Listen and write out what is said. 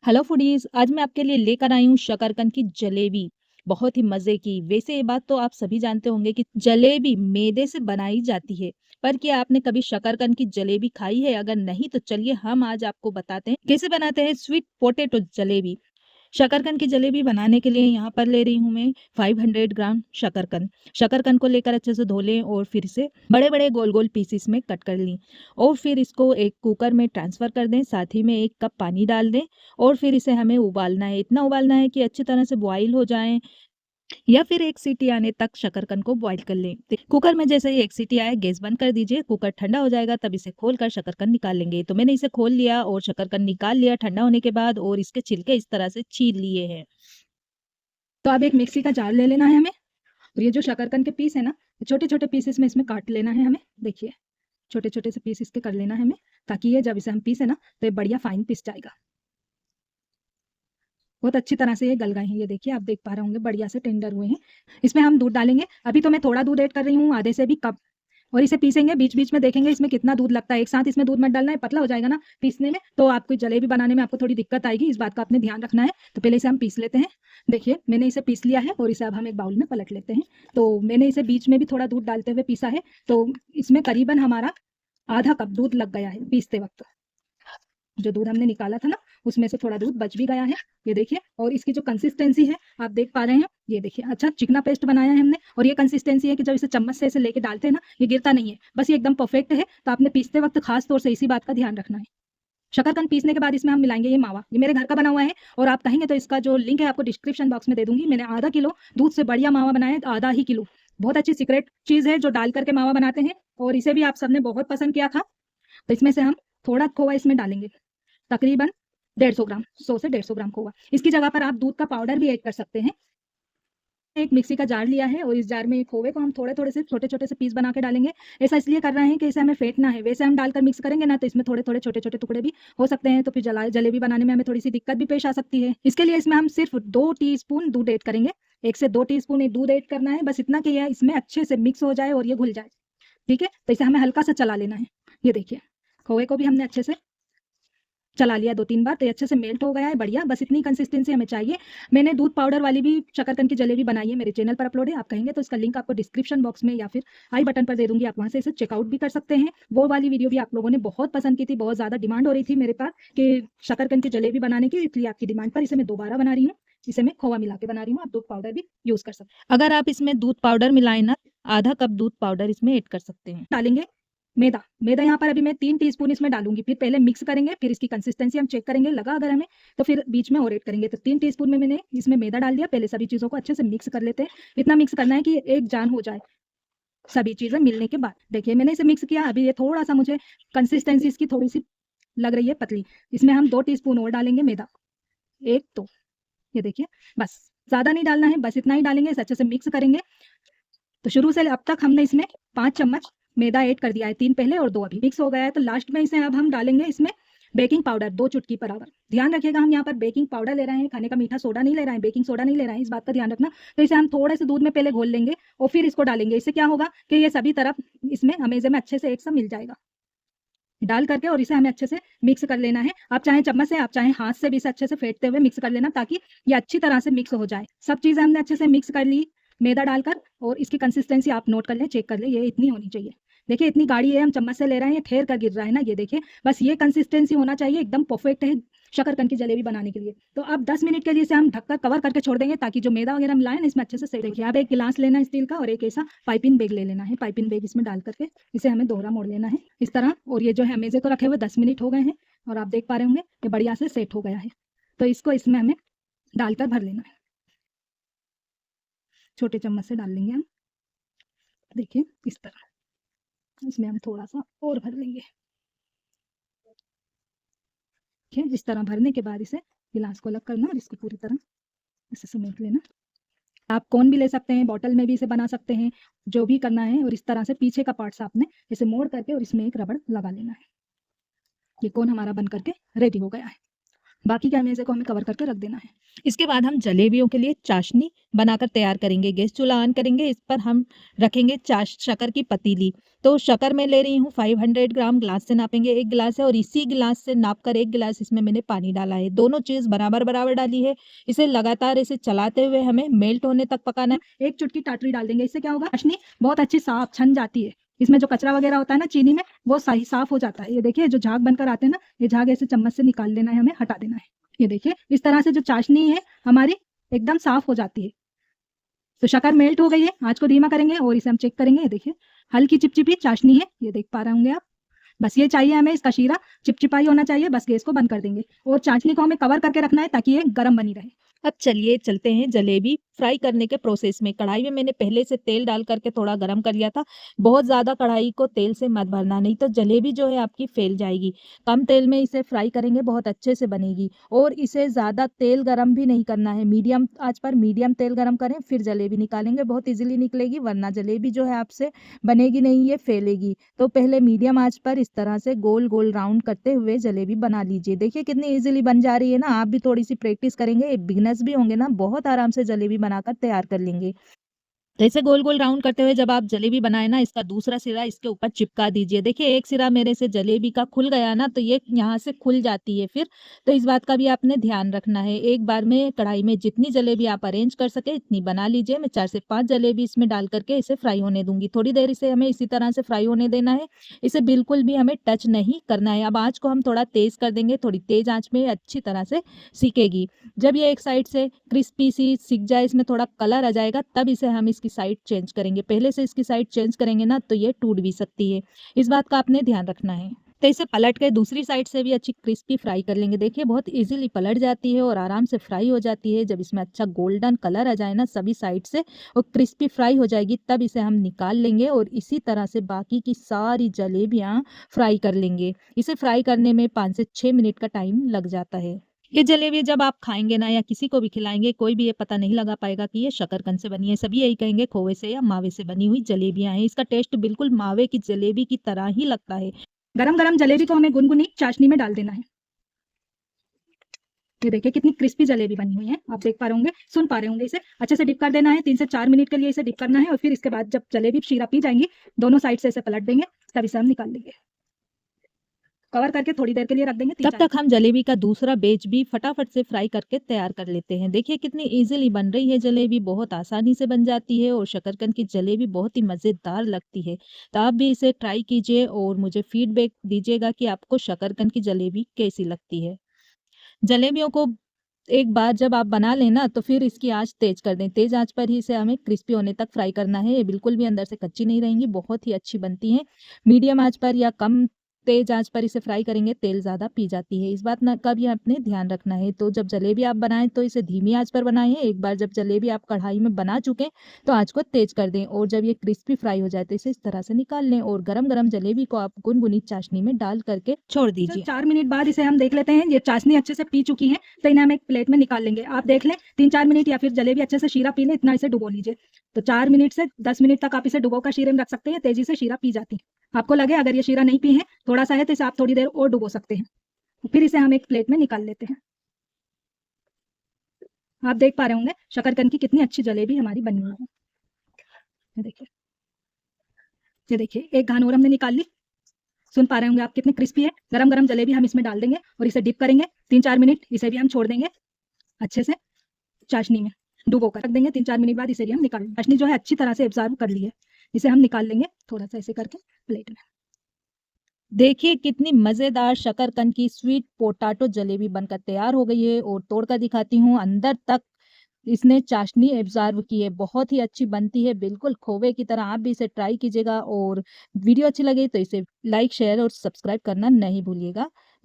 Hello foodies, आज मैं आपके लिए लेकर आई हूँ शकरकंद की जलेबी। बहुत ही मजे की। वैसे ये बात तो आप सभी जानते होंगे कि जलेबी मैदे से बनाई जाती है, पर क्या आपने कभी शकरकंद की जलेबी खाई है? अगर नहीं तो चलिए हम आज आपको बताते हैं कैसे बनाते हैं स्वीट पोटैटो जलेबी। शकरकंद की जलेबी बनाने के लिए यहाँ पर ले रही हूँ मैं 500 ग्राम शकरकंद। शकरकंद को लेकर अच्छे से धो लें और फिर इसे बड़े बड़े गोल गोल पीसेस में कट कर लें और फिर इसको एक कुकर में ट्रांसफ़र कर दें। साथ ही में 1 कप पानी डाल दें और फिर इसे हमें उबालना है। इतना उबालना है कि अच्छी तरह से बॉईल हो जाए या फिर 1 सीटी आने तक शकरकंद को बॉईल कर लें। कुकर में जैसे ही 1 सीटी आए गैस बंद कर दीजिए। कुकर ठंडा हो जाएगा तब इसे खोलकर शकरकंद निकाल लेंगे। तो मैंने इसे खोल लिया और शकरकंद निकाल लिया ठंडा होने के बाद, और इसके छिलके इस तरह से छील लिए हैं। तो अब एक मिक्सी का जार ले लेना है हमें, और ये जो शकरकंद के पीस है ना, छोटे छोटे पीसेस में इसमें काट लेना है हमें। देखिए, छोटे छोटे से पीस इसके कर लेना है हमें, ताकि ये जब इसे हम पीसे ना तो ये बढ़िया फाइन पीस जाएगा। बहुत अच्छी तरह से ये गल गए हैं। ये देखिए, आप देख पा रहे होंगे बढ़िया से टेंडर हुए हैं। इसमें हम दूध डालेंगे। अभी तो मैं थोड़ा दूध ऐड कर रही हूँ, आधे से भी कम। और इसे पीसेंगे, बीच बीच में देखेंगे इसमें कितना दूध लगता है। एक साथ इसमें दूध मत डालना है, पतला हो जाएगा ना पीसने में, तो आपको जलेबी बनाने में आपको थोड़ी दिक्कत आएगी। इस बात का आपने ध्यान रखना है। तो पहले इसे हम पीस लेते हैं। देखिए, मैंने इसे पीस लिया है और इसे अब हम एक बाउल में पलट लेते हैं। तो मैंने इसे बीच में भी थोड़ा दूध डालते हुए पीसा है, तो इसमें करीबन हमारा आधा कप दूध लग गया है पीसते वक्त। जो दूध हमने निकाला था ना, उसमें से थोड़ा दूध बच भी गया है। ये देखिए, और इसकी जो कंसिस्टेंसी है आप देख पा रहे हैं। ये देखिए, अच्छा चिकना पेस्ट बनाया है हमने, और ये कंसिस्टेंसी है कि जब इसे चम्मच से इसे लेके डालते हैं ना, ये गिरता नहीं है, बस ये एकदम परफेक्ट है। तो आपने पीसते वक्त खास तौर से इसी बात का ध्यान रखना है। शकरकंद पीसने के बाद इसमें हम मिलाएंगे ये मावा। ये मेरे घर का बना हुआ है, और आप कहेंगे तो इसका जो लिंक है आपको डिस्क्रिप्शन बॉक्स में दे दूंगी। मैंने आधा किलो दूध से बढ़िया मावा बनाया है, आधा ही किलो। बहुत अच्छी सीक्रेट चीज है जो डाल करके मावा बनाते हैं, और इसे भी आप सबने बहुत पसंद किया था। तो इसमें से हम थोड़ा खोआ इसमें डालेंगे, तकरीबन 150 ग्राम, 100 से 150 ग्राम खोआ। इसकी जगह पर आप दूध का पाउडर भी ऐड कर सकते हैं। एक मिक्सी का जार लिया है, और इस जार में खोए को हम थोड़े थोड़े से छोटे छोटे से पीस बना के डालेंगे। ऐसा इसलिए कर रहे हैं कि इसे हमें फेंटना है। वैसे हम डालकर मिक्स करेंगे ना, तो इसमें थोड़े थोड़े छोटे छोटे टुकड़े भी हो सकते हैं, तो फिर जलेबी बनाने में हमें थोड़ी सी दिक्कत भी पेश आ सकती है। इसके लिए इसमें हम सिर्फ 2 टीस्पून दूध ऐड करेंगे। 1 से 2 टीस्पून दूध ऐड करना है, बस इतना कि यह इसमें अच्छे से मिक्स हो जाए और ये घुल जाए। ठीक है, तो इसे हमें हल्का सा चला लेना है। ये देखिए, खोए को भी हमने अच्छे से चला लिया 2-3 बार, तो ये अच्छे से मेल्ट हो गया है बढ़िया। बस इतनी कंसिस्टेंसी हमें चाहिए। मैंने दूध पाउडर वाली भी शकरकंद की जलेबी बनाई है, मेरे चैनल पर अपलोड है। आप कहेंगे तो इसका लिंक आपको डिस्क्रिप्शन बॉक्स में या फिर आई बटन पर दे दूंगी, आप वहां से इसे चेकआउट भी कर सकते हैं। वो वाली वीडियो भी आप लोगों ने बहुत पसंद की थी, बहुत ज्यादा डिमांड हो रही थी मेरे पास कि शकरकंद की जलेबी बनाने की, इसलिए आपकी डिमांड पर इसे मैं दोबारा बना रही हूँ। इसे मैं खोआ मिला के बना रही हूँ, आप दूध पाउडर भी यूज कर सकते हैं। अगर आप इसमें दूध पाउडर मिलाएं ना, आधा कप दूध पाउडर इसमें ऐड कर सकते हैं। डालेंगे मैदा। मैदा यहाँ पर अभी मैं 3 टीस्पून इसमें डालूंगी। फिर पहले मिक्स करेंगे, फिर इसकी कंसिस्टेंसी हम चेक करेंगे, लगा अगर हमें तो फिर बीच में और ऐड करेंगे। तो 3 टीस्पून में मैंने इसमें मैदा डाल दिया। पहले सभी चीज़ों को अच्छे से मिक्स कर लेते हैं। इतना मिक्स करना है कि एक जान हो जाए सभी चीज़ें मिलने के बाद। देखिए, मैंने इसे मिक्स किया। अभी ये थोड़ा सा मुझे कंसिस्टेंसी इसकी थोड़ी सी लग रही है पतली। इसमें हम 2 टीस्पून और डालेंगे मैदा। एक तो ये देखिए, बस ज़्यादा नहीं डालना है, बस इतना ही डालेंगे। इसे अच्छे से मिक्स करेंगे। तो शुरू से अब तक हमने इसमें 5 चम्मच मैदा ऐड कर दिया है, 3 पहले और 2 अभी। मिक्स हो गया है, तो लास्ट में इसे अब हम डालेंगे इसमें बेकिंग पाउडर 2 चुटकी बराबर। ध्यान रखिएगा, हम यहाँ पर बेकिंग पाउडर ले रहे हैं, खाने का मीठा सोडा नहीं ले रहे हैं, बेकिंग सोडा नहीं ले रहे हैं, इस बात का ध्यान रखना। तो इसे हम थोड़े से दूध में पहले घोल लेंगे और फिर इसको डालेंगे। इससे क्या होगा कि ये सभी तरफ इसमें अमेजे में अच्छे से एक सा मिल जाएगा। डाल करके और इसे हमें अच्छे से मिक्स कर लेना है। आप चाहे चम्मच से, आप चाहे हाथ से भी इसे अच्छे से फेंटते हुए मिक्स कर लेना, ताकि ये अच्छी तरह से मिक्स हो जाए। सब चीज़ें हमने अच्छे से मिक्स कर ली मैदा डालकर, और इसकी कंसिस्टेंसी आप नोट कर लें, चेक कर लें, ये इतनी होनी चाहिए। देखिए, इतनी गाढ़ी है, हम चम्मच से ले रहे हैं, ये ठेर कर गिर रहा है ना। ये देखिए, बस ये कंसिस्टेंसी होना चाहिए, एकदम परफेक्ट है शकरकंद की जलेबी बनाने के लिए। तो अब 10 मिनट के लिए इसे हम ढककर कवर करके छोड़ देंगे, ताकि जो मैदा वगैरह मिलाए ना इसमें अच्छे से सेट। देखिए, अब एक गिलास लेना है स्टील का, और एक ऐसा पाइपिंग बैग ले लेना है। पाइपिंग बैग इसमें डाल करके इसे हमें दोहरा मोड़ लेना है इस तरह। और ये जो है मेजे को रखे हुए 10 मिनट हो गए हैं, और आप देख पा रहे होंगे ये बढ़िया से सेट हो गया है। तो इसको इसमें हमें डालकर भर लेना है। छोटे चम्मच से डाल लेंगे हम। देखिए, इस तरह इसमें हम थोड़ा सा और भर लेंगे। ठीक है, इस तरह भरने के बाद इसे गिलास को अलग करना और इसको पूरी तरह इसे समेट लेना। आप कोन भी ले सकते हैं, बॉटल में भी इसे बना सकते हैं, जो भी करना है। और इस तरह से पीछे का पार्ट आपने इसे मोड़ करके और इसमें एक रबड़ लगा लेना है। ये कोन हमारा बन करके रेडी हो गया है। बाकी क्या इसे को हमें कवर करके रख देना है। इसके बाद हम जलेबियों के लिए चाशनी बनाकर तैयार करेंगे। गैस चूल्हा ऑन करेंगे, इस पर हम रखेंगे शक्कर की पतीली। तो शक्कर मैं ले रही हूँ 500 ग्राम, ग्लास से नापेंगे, 1 गिलास है, और इसी गिलास से नाप कर 1 गिलास इसमें मैंने पानी डाला है। दोनों चीज़ बराबर बराबर डाली है। इसे लगातार इसे चलाते हुए हमें मेल्ट होने तक पकाना है। 1 चुटकी टाटरी डाल देंगे, इससे क्या होगा, चाशनी बहुत अच्छी साफ छन जाती है। इसमें जो कचरा वगैरह होता है ना चीनी में, वो सही साफ हो जाता है। ये देखिए जो झाग बनकर आते हैं ना, ये झाग ऐसे चम्मच से निकाल लेना है, हमें हटा देना है। ये देखिए इस तरह से जो चाशनी है हमारी एकदम साफ हो जाती है। तो शक्कर मेल्ट हो गई है, आँच को धीमा करेंगे और इसे हम चेक करेंगे। ये देखिए हल्की चिपचिपी चाशनी है, ये देख पा रहे होंगे आप। बस ये चाहिए हमें, इसका शीरा चिपचिपाई होना चाहिए। बस गैस को बंद कर देंगे और चाशनी को हमें कवर करके रखना है ताकि ये गर्म बनी रहे। अब चलिए चलते हैं जलेबी फ्राई करने के प्रोसेस में। कढ़ाई में मैंने पहले से तेल डाल करके थोड़ा गरम कर लिया था। बहुत ज़्यादा कढ़ाई को तेल से मत भरना, नहीं तो जलेबी जो है आपकी फैल जाएगी। कम तेल में इसे फ्राई करेंगे, बहुत अच्छे से बनेगी। और इसे ज़्यादा तेल गरम भी नहीं करना है, मीडियम आंच पर मीडियम तेल गरम करें, फिर जलेबी निकालेंगे, बहुत ईजिली निकलेगी। वरना जलेबी जो है आपसे बनेगी नहीं, ये फैलेगी। तो पहले मीडियम आंच पर इस तरह से गोल गोल राउंड करते हुए जलेबी बना लीजिए। देखिए कितनी ईजिली बन जा रही है ना। आप भी थोड़ी सी प्रैक्टिस करेंगे, बिगिनर्स भी होंगे ना, बहुत आराम से जलेबी बनाकर तैयार कर लेंगे। जैसे गोल गोल राउंड करते हुए जब आप जलेबी बनाए ना, इसका दूसरा सिरा इसके ऊपर चिपका दीजिए। देखिए एक सिरा मेरे से जलेबी का खुल गया ना, तो ये यहाँ से खुल जाती है फिर। तो इस बात का भी आपने ध्यान रखना है। एक बार में कढ़ाई में जितनी जलेबी आप अरेंज कर सके इतनी बना लीजिए। मैं 4 से 5 जलेबी इसमें डाल करके इसे फ्राई होने दूंगी। थोड़ी देर इसे हमें इसी तरह से फ्राई होने देना है। इसे बिल्कुल भी हमें टच नहीं करना है। अब आँच को हम थोड़ा तेज कर देंगे, थोड़ी तेज आँच में अच्छी तरह से सीखेगी। जब ये एक साइड से क्रिस्पी सी सीख जाए, इसमें थोड़ा कलर आ जाएगा, तब इसे हम इसकी साइड चेंज करेंगे। पहले से इसकी साइड चेंज करेंगे ना तो ये टूट भी सकती है। इस बात का आपने ध्यान रखना है। तो इसे पलट के दूसरी साइड से भी अच्छी क्रिस्पी फ्राई कर लेंगे। देखिए बहुत इजीली पलट जाती है और आराम से फ्राई हो जाती है। जब इसमें अच्छा गोल्डन कलर आ जाए ना सभी साइड से और क्रिस्पी फ्राई हो जाएगी, तब इसे हम निकाल लेंगे और इसी तरह से बाकी की सारी जलेबियाँ फ्राई कर लेंगे। इसे फ्राई करने में 5 से 6 मिनट का टाइम लग जाता है। ये जलेबी जब आप खाएंगे ना या किसी को भी खिलाएंगे, कोई भी ये पता नहीं लगा पाएगा कि ये शकरकंद से बनी है। सभी यही कहेंगे खोए से या मावे से बनी हुई जलेबियां हैं। इसका टेस्ट बिल्कुल मावे की जलेबी की तरह ही लगता है। गरम गरम जलेबी को हमें गुनगुनी चाशनी में डाल देना है। ये देखिए कितनी क्रिस्पी जलेबी बनी हुई है, आप देख पा रहे होंगे, सुन पा रहे होंगे। इसे अच्छे से डिप कर देना है। 3 से 4 मिनट के लिए इसे डिप करना है और फिर इसके बाद जब जलेबी शीरा पी जाएंगी, दोनों साइड से इसे पलट देंगे, तब इसे हम निकाल लेंगे। कवर करके थोड़ी देर के लिए रख देंगे। तब तक हम जलेबी का दूसरा बैच भी फटाफट से फ्राई करके तैयार कर लेते हैं। देखिए कितनी इजीली बन रही है जलेबी, बहुत आसानी से बन जाती है और शकरकंद की जलेबी बहुत ही मज़ेदार लगती है। तो आप भी इसे ट्राई कीजिए और मुझे फीडबैक दीजिएगा कि आपको शकरकंद की जलेबी कैसी लगती है। जलेबियों को एक बार जब आप बना लेना तो फिर इसकी आंच तेज कर दें। तेज आंच पर ही इसे हमें क्रिस्पी होने तक फ्राई करना है। ये बिल्कुल भी अंदर से कच्ची नहीं रहेंगी, बहुत ही अच्छी बनती हैं। मीडियम आंच पर या कम तेज आंच पर इसे फ्राई करेंगे, तेल ज़्यादा पी जाती है। इस बात का भी आपने ध्यान रखना है। तो जब जलेबी आप बनाएं तो इसे धीमी आंच पर बनाएं। एक बार जब जलेबी आप कढ़ाई में बना चुके तो आंच को तेज कर दें और जब ये क्रिस्पी फ्राई हो जाए तो इसे इस तरह से निकाल लें और गरम गरम जलेबी को आप गुनगुनी चाशनी में डाल करके छोड़ दीजिए। 4 मिनट बाद इसे हम देख लेते हैं। ये चाशनी अच्छे से पी चुकी है, तो इन्हें हम एक प्लेट में निकाल लेंगे। आप देख लें 3-4 मिनट या फिर जलेबी अच्छे से शीरा पी ले, इतना इसे डुबो लीजिए। तो 4 मिनट से 10 मिनट तक आप इसे डुबो कर शीरे में रख सकते हैं। तेजी से शीरा पी जाती है। आपको लगे अगर ये शीरा नहीं पी है, थोड़ा सा है, तो इसे आप थोड़ी देर और डुबो सकते हैं। फिर इसे हम एक प्लेट में निकाल लेते हैं। आप देख पा रहे होंगे शकरकंद की कितनी अच्छी जलेबी हमारी बनी हुई है। ये देखिए एक घान और हमने निकाल ली। सुन पा रहे होंगे आप कितनी क्रिस्पी है। गरम गरम जलेबी हम इसमें डाल देंगे और इसे डिप करेंगे। 3-4 मिनट इसे भी हम छोड़ देंगे अच्छे से चाशनी में डुबो कर रख देंगे। 3-4 मिनट बाद इसे भी हम निकाल लेंगे। चाशनी जो है अच्छी तरह से एब्जॉर्ब कर ली है, इसे हम निकाल लेंगे थोड़ा सा ऐसे करके प्लेट में। देखिए कितनी मज़ेदार शकरकंद की स्वीट पोटैटो जलेबी बनकर तैयार हो गई है और तोड़कर दिखाती हूँ। अंदर तक इसने चाशनी एब्जॉर्ब की है, बहुत ही अच्छी बनती है, बिल्कुल खोवे की तरह। आप भी इसे ट्राई कीजिएगा और वीडियो अच्छी लगे तो इसे लाइक शेयर और सब्सक्राइब करना नहीं भूलिएगा।